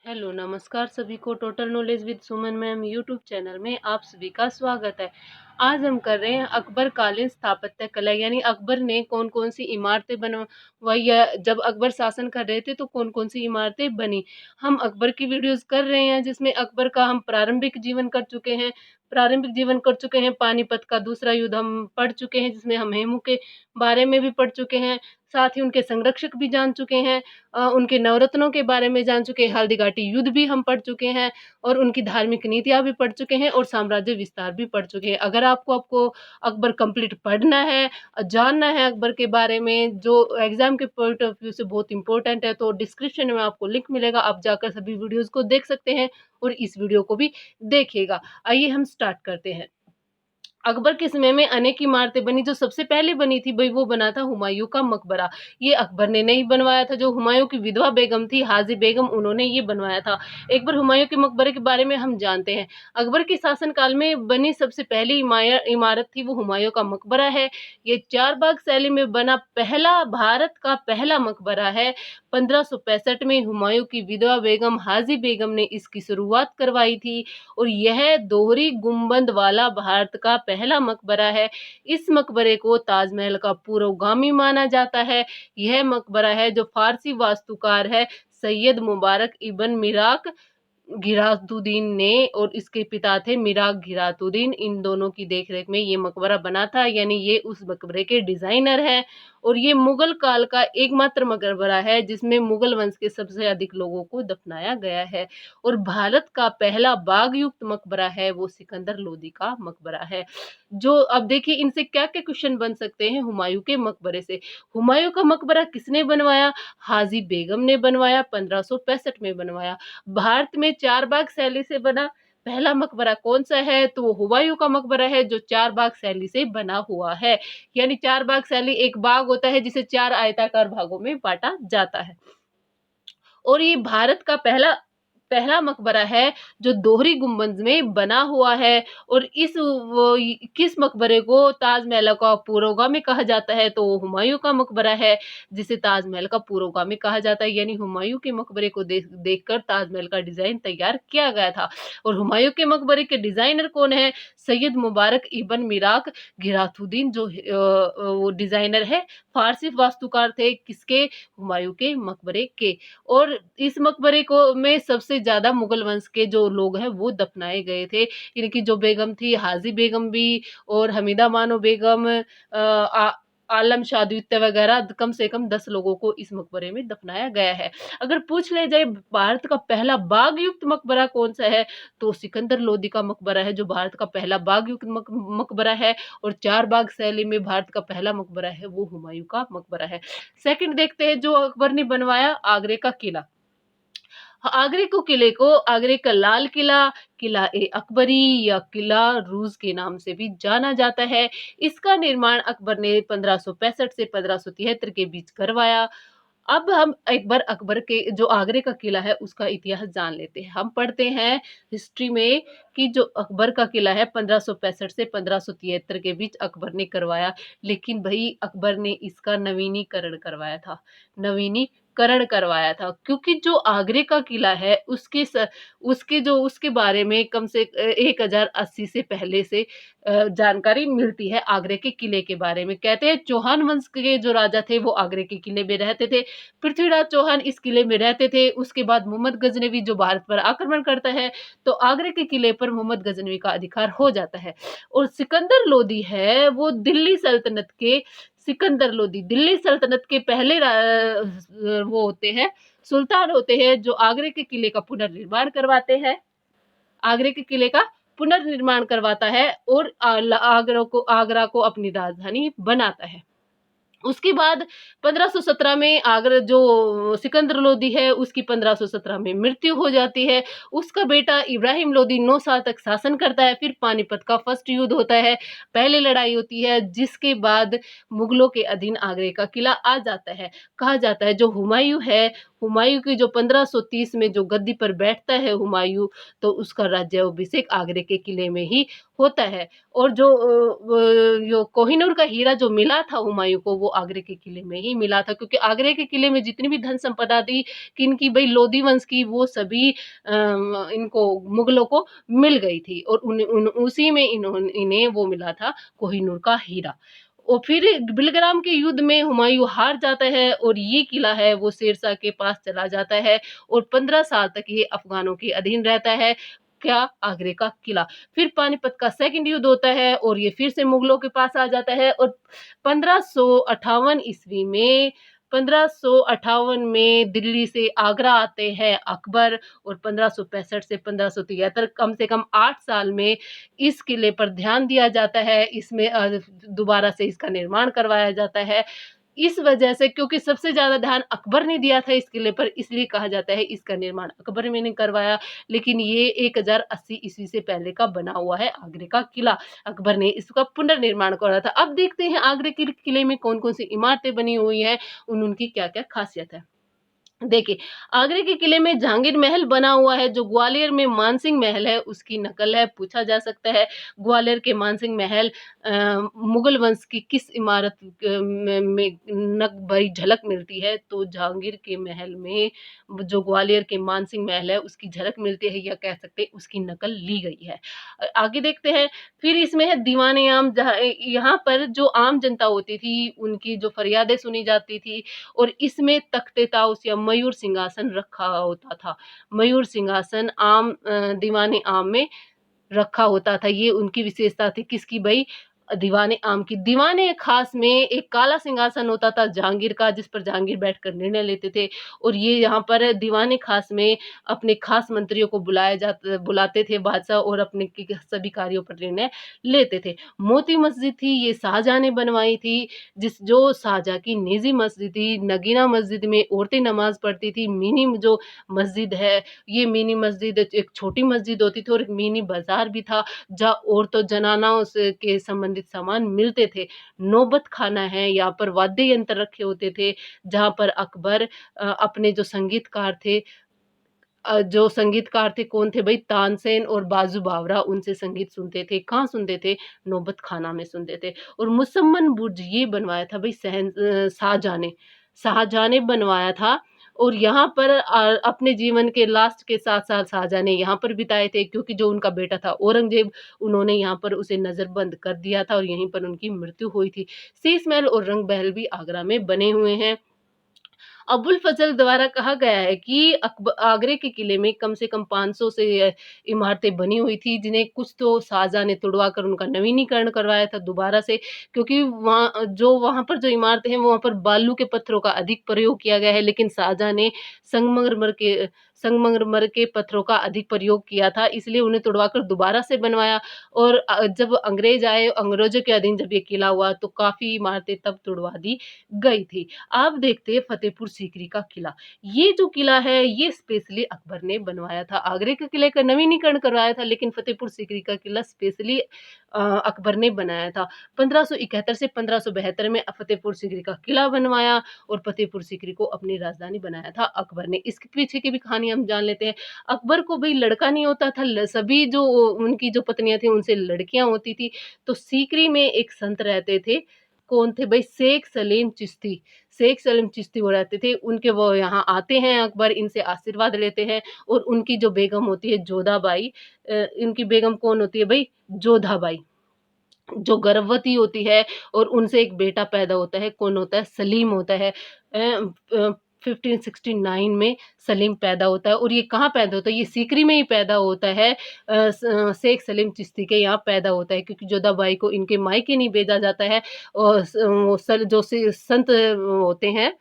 Hello, नमस्कार सभी को। Total knowledge with Suman ma'am YouTube channel में आप सभी का स्वागत है। आज हम कर रहे हैं अकबर कालीन स्थापत्य कला, यानी अकबर ने कौन-कौन सी इमारतें बनवाई या जब अकबर शासन कर रहे थे तो कौन-कौन सी इमारतें बनी। हम अकबर की वीडियोज़ कर रहे हैं जिसमें अकबर का हम प्रारंभिक जीवन कर चुके हैं, पानीपत का दूसरा युद्ध हम पढ़ चुके हैं जिसमें हम हेमू के बारे में भी पढ़ चुके हैं, साथ ही उनके संरक्षक भी जान चुके हैं। उनके नवरत्नों के बारे में जान चुके हैं, हल्दी घाटी युद्ध भी हम पढ़ चुके हैं और उनकी धार्मिक नीतियाँ भी पढ़ चुके हैं और साम्राज्य विस्तार भी पढ़ चुके हैं। अगर आपको आपको अकबर कंप्लीट पढ़ना है, जानना है अकबर के बारे में जो एग्ज़ाम के पॉइंट ऑफ व्यू से बहुत इम्पोर्टेंट है, तो डिस्क्रिप्शन में आपको लिंक मिलेगा, आप जाकर सभी वीडियोज़ को देख सकते हैं और इस वीडियो को भी देखिएगा। आइए हम स्टार्ट करते हैं। अकबर के समय में अनेक इमारतें बनी, जो सबसे पहले बनी थी भई वो बना था हुमायूँ का मकबरा। ये अकबर ने नहीं बनवाया था, जो हुमायूँ की विधवा बेगम थी हाज़ी बेगम, उन्होंने ये बनवाया था। एक बार हुमायूँ के मकबरे के बारे में हम जानते हैं। अकबर के शासनकाल में बनी सबसे पहली इमारत थी वो हुमायूँ का मकबरा है। ये 4 बाग शैली में बना भारत का पहला मकबरा है। 1565 में हुमायूँ की विधवा बेगम हाज़ी बेगम ने इसकी शुरुआत करवाई थी और यह दोहरी गुंबद वाला भारत का पहला मकबरा है। इस मकबरे को ताजमहल का पूर्वगामी माना जाता है। यह मकबरा है जो फारसी वास्तुकार है सैयद मुबारक इब्न मिराक घिरातुद्दीन ने और इसके पिता थे मिराक घिरातुद्दीन, इन दोनों की देखरेख में ये मकबरा बना था, यानी ये उस मकबरे के डिजाइनर हैं। और ये मुगल काल का एकमात्र मकबरा है जिसमें मुगल वंश के सबसे अधिक लोगों को दफनाया गया है। और भारत का पहला बाग युक्त मकबरा है वो सिकंदर लोदी का मकबरा है। जो अब देखिए इनसे क्या क्या क्वेश्चन बन सकते हैं हुमायूं के मकबरे से। हुमायूं का मकबरा किसने बनवाया? हाजी बेगम ने बनवाया, 1565 में बनवाया। भारत में 4 बाग शैली से बना पहला मकबरा कौन सा है? तो वो हुमायूं का मकबरा है जो 4 बाग शैली से बना हुआ है। यानी 4 बाग शैली, एक बाग होता है जिसे 4 आयताकार भागों में बांटा जाता है। और ये भारत का पहला पहला मकबरा है जो दोहरी गुंबद में बना हुआ है। और किस मकबरे को ताजमहल का पुरोगामी कहा जाता है? तो हुमायूं का मकबरा है जिसे ताजमहल का पुरोगामी कहा जाता है, यानी हुमायूं के मकबरे को देखकर ताजमहल का डिजाइन तैयार किया गया था। और हुमायूं के मकबरे के डिजाइनर कौन है? सैयद मुबारक इब्न मिराक घिरातुद्दीन, जो वो डिजाइनर है, फारसी वास्तुकार थे किसके? हुमायूं के मकबरे के। और इस मकबरे को में सबसे ज़्यादा मुगल वंश के जो लोग हैं वो दफनाए गए थे। इनकी जो बेगम थी हाज़ी बेगम भी और हमीदा बानो बेगम, आलम शाह द्वितीय वगैरह, कम से कम 10 लोगों को इस मकबरे में दफनाया गया है। अगर पूछ ले जाए भारत का पहला बाग युक्त मकबरा कौन-सा है? तो सिकंदर लोदी का मकबरा है जो भारत का पहला बाग युक्त मकबरा है। और 4 बाग शैली में भारत का पहला मकबरा है वो हुमायूँ का मकबरा है। सेकंड देखते हैं जो अकबर ने बनवाया, आगरे का किला। आगरे का लाल किला, किला ए अकबरी या किला रूज के नाम से भी जाना जाता है। इसका निर्माण अकबर ने 1565 से 1573 के बीच करवाया। अब हम एक बार अकबर के जो आगरे का किला है उसका इतिहास जान लेते हैं। हम पढ़ते हैं हिस्ट्री में कि जो अकबर का किला है 1565 से 1573 के बीच अकबर ने करवाया। लेकिन भई अकबर ने इसका नवीनीकरण करवाया था, क्योंकि जो आगरे का किला है उसके बारे में कम से 1080 से पहले से जानकारी मिलती है आगरे के किले के बारे में। कहते हैं चौहान वंश के जो राजा थे वो आगरे के किले में रहते थे। पृथ्वीराज चौहान इस किले में रहते थे। उसके बाद मोहम्मद गजनवी जो भारत पर आक्रमण करता है तो आगरे के किले पर मोहम्मद गजनवी का अधिकार हो जाता है। और सिकंदर लोदी है वो दिल्ली सल्तनत के पहले वो होते हैं, सुल्तान होते हैं जो आगरे के किले का पुनर्निर्माण करवाते हैं। आगरे के किले का पुनर्निर्माण करवाता है और आगरा को अपनी राजधानी बनाता है। उसके बाद 1517 में आगरा जो सिकंदर लोदी है उसकी 1517 में मृत्यु हो जाती है। उसका बेटा इब्राहिम लोदी 9 साल तक शासन करता है। फिर पानीपत का फर्स्ट युद्ध होता है, पहली लड़ाई होती है जिसके बाद मुगलों के अधीन आगरे का किला आ जाता है। कहा जाता है जो हुमायूं है हुमायूँ की जो 1530 में जो गद्दी पर बैठता है हुमायूँ, तो उसका राज्याभिषेक आगरे के किले में ही होता है। और जो यो कोहिनूर का हीरा जो मिला था हुमायूँ को, वो आगरे के किले में ही मिला था, क्योंकि आगरे के किले में जितनी भी धन संपदा थी, किनकी भई लोधी वंश की, वो सभी इनको मुगलों को मिल गई थी, और उसी में इन्हें वो मिला था कोहिनूर का हीरा। और फिर बिलग्राम के युद्ध में हुमायूँ हार जाता है, और ये किला है वो शेरशाह के पास चला जाता है, और 15 साल तक ये अफ़गानों के अधीन रहता है। क्या? आगरे का किला। फिर पानीपत का सेकंड युद्ध होता है, और ये फिर से मुगलों के पास आ जाता है, और 1558 ईस्वी में 1558 में दिल्ली से आगरा आते हैं अकबर, और 1565 से 1573 कम से कम 8 साल में इस किले पर ध्यान दिया जाता है। इसमें दोबारा से इसका निर्माण करवाया जाता है। इस वजह से, क्योंकि सबसे ज़्यादा ध्यान अकबर ने दिया था इस किले पर, इसलिए कहा जाता है इसका निर्माण अकबर ने करवाया। लेकिन ये 1080 ईस्वी से पहले का बना हुआ है आगरे का किला। अकबर ने इसका पुनर्निर्माण करा था। अब देखते हैं आगरे के किले में कौन-कौन सी इमारतें बनी हुई हैं, उनकी क्या-क्या ख़ासियत है। देखिए, आगरे के किले में जहांगीर महल बना हुआ है, जो ग्वालियर में मानसिंह महल है, उसकी नकल है। पूछा जा सकता है, ग्वालियर के मानसिंह महल मुगल वंश की किस इमारत में नग भरी झलक मिलती है? तो जहांगीर के महल में जो ग्वालियर के मानसिंह महल है, उसकी झलक मिलती है, या कह सकते हैं उसकी नकल ली गई है। आगे देखते हैं, फिर इसमें है दीवान-ए-आम, जहाँ यहाँ पर जो आम जनता होती थी, उनकी जो फरियादें सुनी जाती थी, और इसमें तख्त-ए-ताउस या मयूर सिंहासन रखा होता था। मयूर सिंहासन दीवाने आम में रखा होता था। ये उनकी विशेषता थी, किसकी भई? दीवाने आम की। दीवाने ख़ास में एक काला सिंहासन होता था जहांगीर का, जिस पर जहांगीर बैठकर निर्णय लेते थे, और ये यहाँ पर दीवाने ख़ास में अपने ख़ास मंत्रियों को बुलाते थे बादशाह, और अपने सभी कार्यों पर निर्णय लेते थे। मोती मस्जिद थी, ये शाहजहाँ ने बनवाई थी, जो शाहजहाँ की निजी मस्जिद थी। नगीना मस्जिद में औरतें नमाज़ पढ़ती थी। मिनी जो मस्जिद है, ये मिनी मस्जिद एक छोटी मस्जिद होती थी, और एक मिनी बाज़ार भी था, जहाँ औरतों जनानाओं से के संबंधित सामान मिलते थे। नौबत खाना है, यहाँ पर वाद्य यंत्र रखे होते थे, जहाँ पर अकबर अपने जो संगीतकार थे कौन थे भई? तानसेन और बाजू बावरा, उनसे संगीत सुनते थे। कहाँ सुनते थे? नौबत खाना में सुनते थे। और मुसम्मन बुर्ज ये बनवाया था भई शाहजहाँ ने। शाहजहाँ ने बनवाया था, और यहाँ पर अपने जीवन के लास्ट के 7 साल शाहजहाँ ने यहाँ पर बिताए थे, क्योंकि जो उनका बेटा था औरंगज़ेब, उन्होंने यहाँ पर उसे नज़रबंद कर दिया था, और यहीं पर उनकी मृत्यु हुई थी। शीश महल और रंग महल भी आगरा में बने हुए हैं। अबुल फज़ल द्वारा कहा गया है कि आगरे के किले में कम से कम 500 से इमारतें बनी हुई थी, जिन्हें कुछ तो शाहजहाँ ने तुड़वा कर उनका नवीनीकरण करवाया था दोबारा से, क्योंकि वहाँ पर जो इमारतें हैं, वहाँ पर बालू के पत्थरों का अधिक प्रयोग किया गया है, लेकिन शाहजहाँ ने संगमरमर के संगमरमर के पत्थरों का अधिक प्रयोग किया था, इसलिए उन्हें तुड़वाकर दोबारा से बनवाया। और जब अंग्रेज़ आए, अंग्रेज़ों के अधीन जब ये किला हुआ, तो काफ़ी इमारतें तब तुड़वा दी गई थी। अब देखते हैं फतेहपुर सीकरी का किला। ये जो किला है, ये स्पेशली अकबर ने बनवाया था। आगरे के किले का नवीनीकरण करवाया था, लेकिन फतेहपुर सीकरी का किला स्पेशली अकबर ने बनाया था। 1571 से 1572 में फतेहपुर सीकरी का किला बनवाया, और फतेहपुर सीकरी को अपनी राजधानी बनाया था अकबर ने। इसके पीछे की भी कहानी हम जान लेते हैं। अकबर को भई लड़का नहीं होता था, सभी जो उनकी जो पत्नियाँ थी, उनसे लड़कियाँ होती थी। तो सीकरी में एक संत रहते थे, कौन थे भई? शेख सलीम चिश्ती। शेख सलीम चिश्ती वो रहते थे, वो यहाँ आते हैं, अकबर इनसे आशीर्वाद लेते हैं, और उनकी जो बेगम होती है जोधाबाई, इनकी बेगम कौन होती है भई? जोधाबाई, जो गर्भवती होती है, और उनसे एक बेटा पैदा होता है, कौन होता है? सलीम होता है। 1569 में सलीम पैदा होता है, और ये कहाँ पैदा होता है? ये सीकरी में ही पैदा होता है। शेख सलीम चिश्ती के यहाँ पैदा होता है, क्योंकि जोधाबाई को इनके मायके नहीं भेजा जाता है, और वो जो संत होते हैं,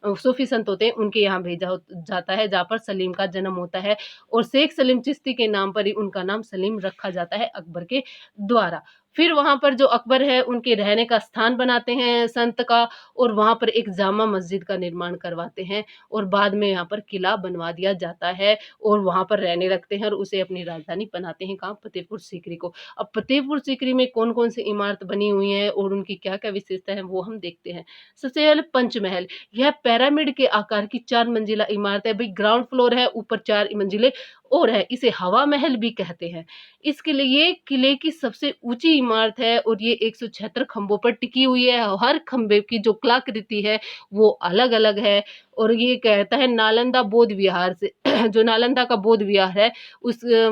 सूफी संत होते हैं, उनके यहाँ भेजा जाता है, जहाँ पर सलीम का जन्म होता है, और शेख सलीम चिश्ती के नाम पर ही उनका नाम सलीम रखा जाता है अकबर के द्वारा। फिर वहाँ पर जो अकबर है उनके रहने का स्थान बनाते हैं संत का, और वहाँ पर एक जामा मस्जिद का निर्माण करवाते हैं, और बाद में यहाँ पर किला बनवा दिया जाता है और वहाँ पर रहने लगते हैं और उसे अपनी राजधानी बनाते हैं, कहाँ? फतेहपुर सीकरी को। अब फतेहपुर सीकरी में कौन-कौन सी इमारत बनी हुई हैं और उनकी क्या-क्या विशेषता है वो हम देखते हैं। सबसे पहले पंचमहल, यह पिरामिड के आकार की 4 मंजिला इमारत है। भई ग्राउंड फ्लोर है, ऊपर 4 मंजिले और है, इसे हवा महल भी कहते हैं। इसके लिए ये किले की सबसे ऊँची इमारत है और ये 176 खंभों पर टिकी हुई है। हर खंभे की जो कलाकृति है वो अलग-अलग है, और ये कहता है नालंदा बौद्ध विहार से जो नालंदा का बौद्ध विहार है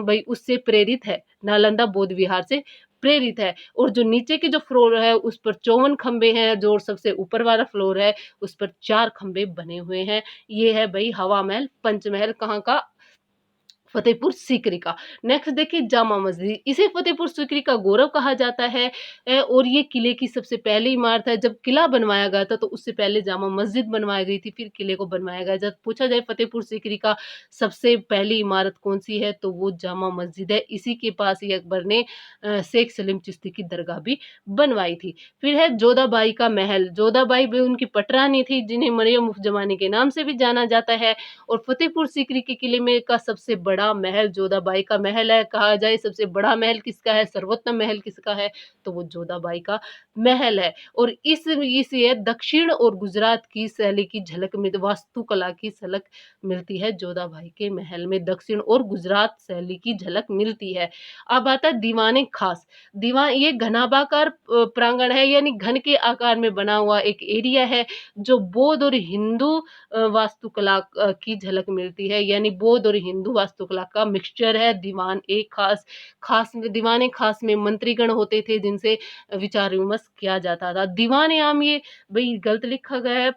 भई उससे प्रेरित है, नालंदा बौद्ध विहार से प्रेरित है। और जो नीचे की जो फ्लोर है उस पर 54 खंभे हैं, जो सबसे ऊपर वाला फ्लोर है उस पर 4 खंभे बने हुए हैं। ये है भई हवा महल, पंचमहल कहाँ का? फतेहपुर सीकरी का। नेक्स्ट देखिए जामा मस्जिद, इसे फतेहपुर सीकरी का गौरव कहा जाता है और ये किले की सबसे पहली इमारत है। जब किला बनवाया गया था तो उससे पहले जामा मस्जिद बनवाई गई थी, फिर किले को बनवाया गया। जब पूछा जाए फतेहपुर सीकरी का सबसे पहली इमारत कौन-सी है तो वो जामा मस्जिद है। इसी के पास ही अकबर ने शेख सलीम चिश्ती की दरगाह भी बनवाई थी। फिर है जोधाबाई का महल, जोधाबाई भी उनकी पटरानी थी जिन्हें मरियम उज़ ज़मानी के नाम से भी जाना जाता है, और फतेहपुर सीकरी के किले में का सबसे बड़ा महल जोधाबाई का महल है। कहा जाए सबसे बड़ा महल किसका है, सर्वोत्तम महल किसका है, तो वो जोधाबाई का महल है। और इसे दक्षिण और गुजरात की शैली की झलक में वास्तुकला की झलक मिलती है, जोधाबाई के महल में दक्षिण और गुजरात शैली की झलक मिलती है। अब आता है दीवाने खास, दीवान ये घनाभाकार प्रांगण है, यानी घन के आकार में बना हुआ एक एरिया है जो बौद्ध और हिंदू वास्तुकला की झलक मिलती है, यानी बौद्ध और हिंदू वास्तुकला का मिक्सचर है। दीवान एक खास, खास में दीवाने खास में मंत्रीगण होते थे जिनसे विचार विमर्श किया जाता था। दीवाने आम ये भई गलत लिखा गया है,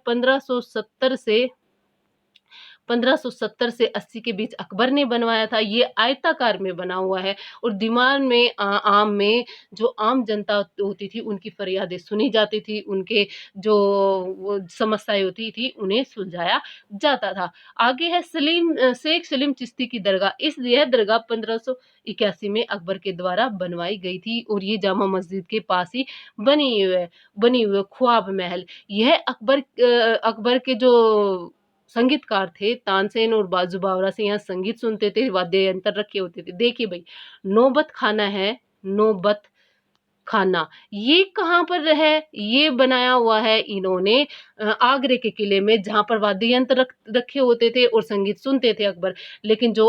1570 से 80 के बीच अकबर ने बनवाया था। ये आयताकार में बना हुआ है और दीवान में आम में जो आम जनता होती थी उनकी फरियादें सुनी जाती थी, उनके जो वो समस्याएँ होती थी उन्हें सुलझाया जाता था। आगे है शेख सलीम चिश्ती की दरगाह। यह दरगाह 1581 में अकबर के द्वारा बनवाई गई थी और ये जामा मस्जिद के पास ही बनी हुई है। ख्वाब महल, यह अकबर के जो संगीतकार थे तानसेन और बाजू बावरा से यहाँ संगीत सुनते थे, वाद्य यंत्र रखे होते थे। देखिए भई, नौबत खाना है, नौबत खाना, ये कहाँ पर है? ये बनाया हुआ है इन्होंने आगरे के किले में, जहाँ पर वाद्य यंत्र रखे होते थे और संगीत सुनते थे अकबर। लेकिन जो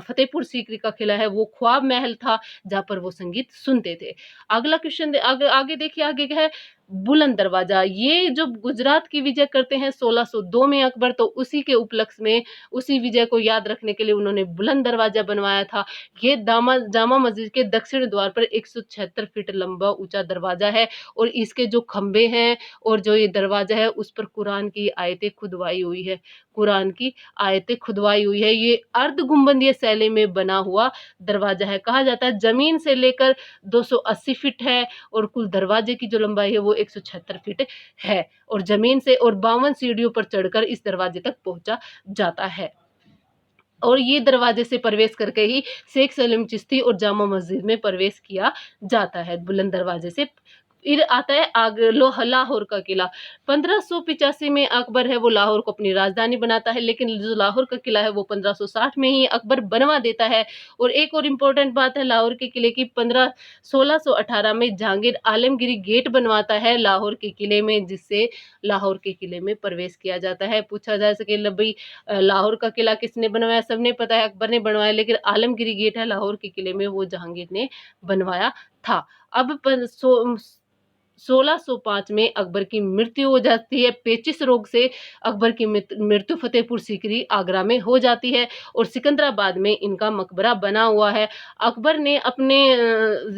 फतेहपुर सीकरी का किला है वो ख्वाब महल था, जहाँ पर वो संगीत सुनते थे। अगला क्वेश्चन आगे आगे देखिए, आगे क्या है? बुलंद दरवाजा, ये जो गुजरात की विजय करते हैं 1602 में अकबर, तो उसी के उपलक्ष्य में उसी विजय को याद रखने के लिए उन्होंने बुलंद दरवाजा बनवाया था। ये जामा मस्जिद के दक्षिण द्वार पर 176 फीट लंबा ऊंचा दरवाजा है और इसके जो खंभे हैं और जो ये दरवाजा है उस पर कुरान की आयतें खुदवाई हुई है, कुरान की आयतें खुदवाई हुई है। ये अर्ध गुंबदीय शैली में बना हुआ दरवाजा है। कहा जाता है जमीन से लेकर 280 फीट है और कुल दरवाजे की जो लंबाई है वो 176 फीट है, और जमीन से और 52 सीढ़ियों पर चढ़कर इस दरवाजे तक पहुंचा जाता है। और ये दरवाजे से प्रवेश करके ही शेख सलीम चिश्ती और जामा मस्जिद में प्रवेश किया जाता है, बुलंद दरवाजे से। फिर आता है लाहौर का किला। 1585 में अकबर है वो लाहौर को अपनी राजधानी बनाता है, लेकिन जो लाहौर का किला है वो 1560 में ही अकबर बनवा देता है। और एक और इम्पोर्टेंट बात है लाहौर के किले की, 1618 में जहांगीर आलमगीरी गेट बनवाता है लाहौर के किले में, जिससे लाहौर के किले में प्रवेश किया जाता है। पूछा जा सके भाई लाहौर का किला किसने बनवाया, सबने पता है अकबर ने बनवाया, लेकिन आलमगीरी गेट है लाहौर के किले में वो जहांगीर ने बनवाया था। अब 1605 में अकबर की मृत्यु हो जाती है, पेचिश रोग से अकबर की मृत्यु फतेहपुर सीकरी आगरा में हो जाती है और सिकंदराबाद में इनका मकबरा बना हुआ है। अकबर ने अपने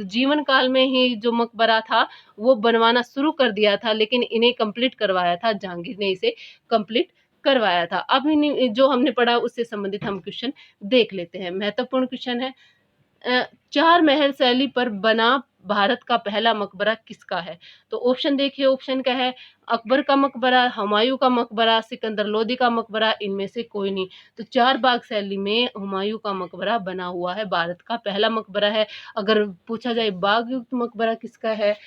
जीवन काल में ही जो मकबरा था वो बनवाना शुरू कर दिया था, लेकिन इन्हें कंप्लीट करवाया था जहांगीर ने, इसे कंप्लीट करवाया था। अब जो हमने पढ़ा उससे संबंधित हम क्वेश्चन देख लेते हैं, महत्वपूर्ण क्वेश्चन है। 4 महल शैली पर बना भारत का पहला मकबरा किसका है? तो ऑप्शन देखिए, ऑप्शन क्या है? अकबर का मकबरा, हुमायूं का मकबरा, सिकंदर लोदी का मकबरा, इनमें से कोई नहीं। तो 4 बाग शैली में हुमायूं का मकबरा बना हुआ है, भारत का पहला मकबरा है। अगर पूछा जाए बाग युक्त मकबरा किसका है,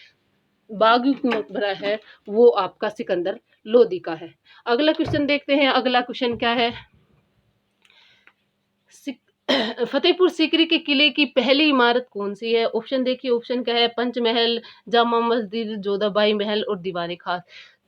बाग युक्त मकबरा है वो आपका सिकंदर लोदी का है। अगला क्वेश्चन देखते हैं, अगला क्वेश्चन क्या है? फतेहपुर सीकरी के किले की पहली इमारत कौन सी है? ऑप्शन देखिए, ऑप्शन क्या है? पंचमहल, जामा मस्जिद, जोधाबाई महल और दीवाने खास।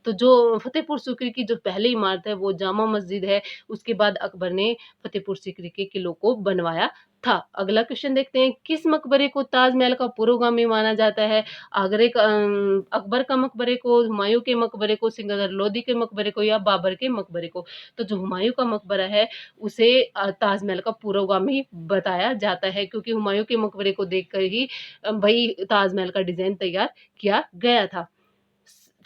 तो जो फतेहपुर सीकरी की जो पहली इमारत है वो जामा मस्जिद है। उसके बाद अकबर ने फतेहपुर सीकरी के किलों को बनवाया था। अगला क्वेश्चन देखते हैं, किस मकबरे को ताजमहल का पुरोगामी माना जाता है? अकबर का मकबरे को, हुमायूं के मकबरे को, सिकंदर लोदी के मकबरे को या बाबर के मकबरे को? तो जो हुमायूं का मकबरा है उसे ताजमहल का पुरोगामी बताया जाता है, क्योंकि हुमायूं के मकबरे को देखकर ही भाई ताजमहल का डिजाइन तैयार किया गया था।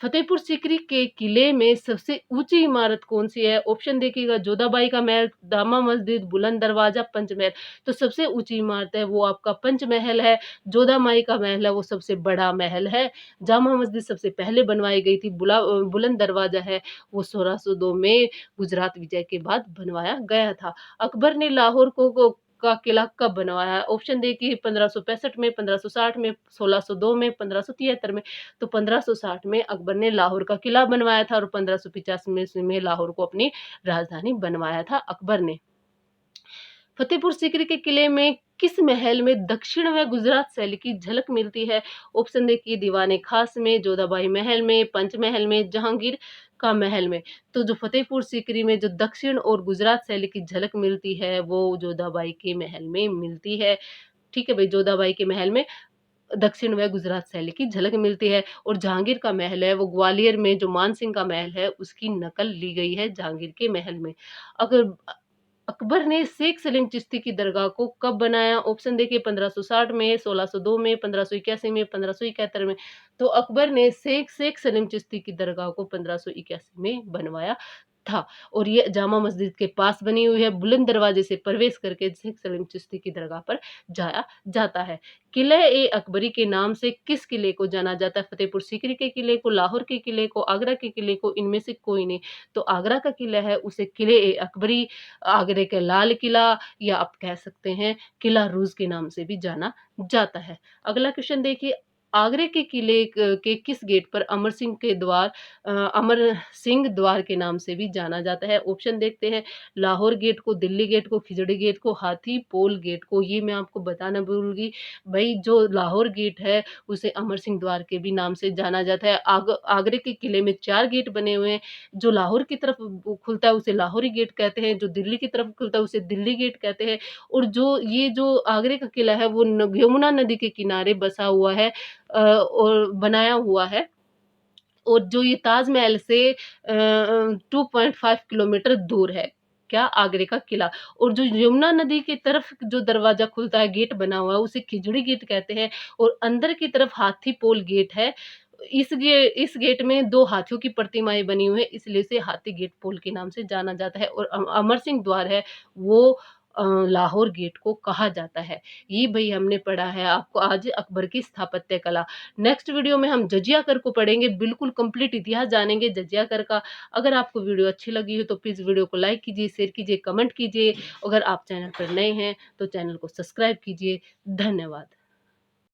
फतेहपुर सीकरी के किले में सबसे ऊंची इमारत कौन सी है? ऑप्शन देखिएगा, जोधाबाई का महल, दामा मस्जिद, बुलंद दरवाजा, पंचमहल। तो सबसे ऊंची इमारत है वो आपका पंचमहल है। जोधाबाई का महल है वो सबसे बड़ा महल है। जामा मस्जिद सबसे पहले बनवाई गई थी। बुलंद दरवाजा है वो 1602 में गुजरात विजय के बाद बनवाया गया था। अकबर ने लाहौर का किला कब बनवाया? ऑप्शन देखिए, 1565 में, 1560 में, 1602 में, 1573 में। तो 1560 में अकबर ने लाहौर का किला बनवाया था और 1585 में लाहौर को अपनी राजधानी बनवाया था अकबर ने। फतेहपुर सीकरी के किले में किस महल में दक्षिण व गुजरात शैली की झलक मिलती है? ऑप्शन देखिए, दीवाने खास में, जोधाबाई महल में, पंचमहल में, जहांगीर का महल में। तो जो फतेहपुर सीकरी में जो दक्षिण और गुजरात शैली की झलक मिलती है वो जोधाबाई के महल में मिलती है। ठीक है भाई, जोधाबाई के महल में दक्षिण व गुजरात शैली की झलक मिलती है। और जहांगीर का महल है वो ग्वालियर में जो मान सिंह का महल है उसकी नकल ली गई है जहांगीर के महल में। अगर अकबर ने शेख सलीम चिश्ती की दरगाह को कब बनाया? ऑप्शन देखिए, 1560 में, 1602 में, 1581 में, 1571 में। तो अकबर ने शेख शेख सलीम चिश्ती की दरगाह को 1581 में बनवाया था। और ये जामा मस्जिद के पास बनी हुई है। बुलंद दरवाजे से प्रवेश करके शेख सलीम चिश्ती की दरगाह पर जाया जाता है। किले ए अकबरी के नाम से किस किले को जाना जाता है? फतेहपुर सीकरी के किले को, लाहौर के किले को, आगरा के किले को, इनमें से कोई नहीं। तो आगरा का किला है उसे किले ए अकबरी, आगरे के लाल किला या आप कह सकते हैं किला रूज के नाम से भी जाना जाता है। अगला क्वेश्चन देखिए, आगरे के किले के किस गेट पर अमर सिंह द्वार के नाम से भी जाना जाता है? ऑप्शन देखते हैं, लाहौर गेट को, दिल्ली गेट को, खिजड़ी गेट को, हाथी पोल गेट को। ये मैं आपको बताना भूल गई भाई, जो लाहौर गेट है उसे अमर सिंह द्वार के भी नाम से जाना जाता है। आगरे के किले में 4 गेट बने हुए हैं। जो लाहौर की तरफ खुलता है उसे लाहौरी गेट कहते हैं, जो दिल्ली की तरफ खुलता है उसे दिल्ली गेट कहते हैं। और जो आगरे का किला है वो यमुना नदी के किनारे बसा हुआ है और बनाया हुआ है। और जो ये ताजमहल से 2.5 किलोमीटर दूर है, क्या? आगरे का किला। और जो यमुना नदी की तरफ जो दरवाजा खुलता है, गेट बना हुआ है, उसे खिजड़ी गेट कहते हैं। और अंदर की तरफ हाथी पोल गेट है। इस गेट में 2 हाथियों की प्रतिमाएं बनी हुई है, इसलिए इसे हाथी गेट पोल के नाम से जाना जाता है। और अमर सिंह द्वार है वो लाहौर गेट को कहा जाता है। ये भई हमने पढ़ा है आपको आज अकबर की स्थापत्य कला। नेक्स्ट वीडियो में हम जजिया कर को पढ़ेंगे, बिल्कुल कंप्लीट इतिहास जानेंगे जजिया कर का। अगर आपको वीडियो अच्छी लगी हो तो प्लीज़ वीडियो को लाइक कीजिए, शेयर कीजिए, कमेंट कीजिए। अगर आप चैनल पर नए हैं तो चैनल को सब्सक्राइब कीजिए। धन्यवाद।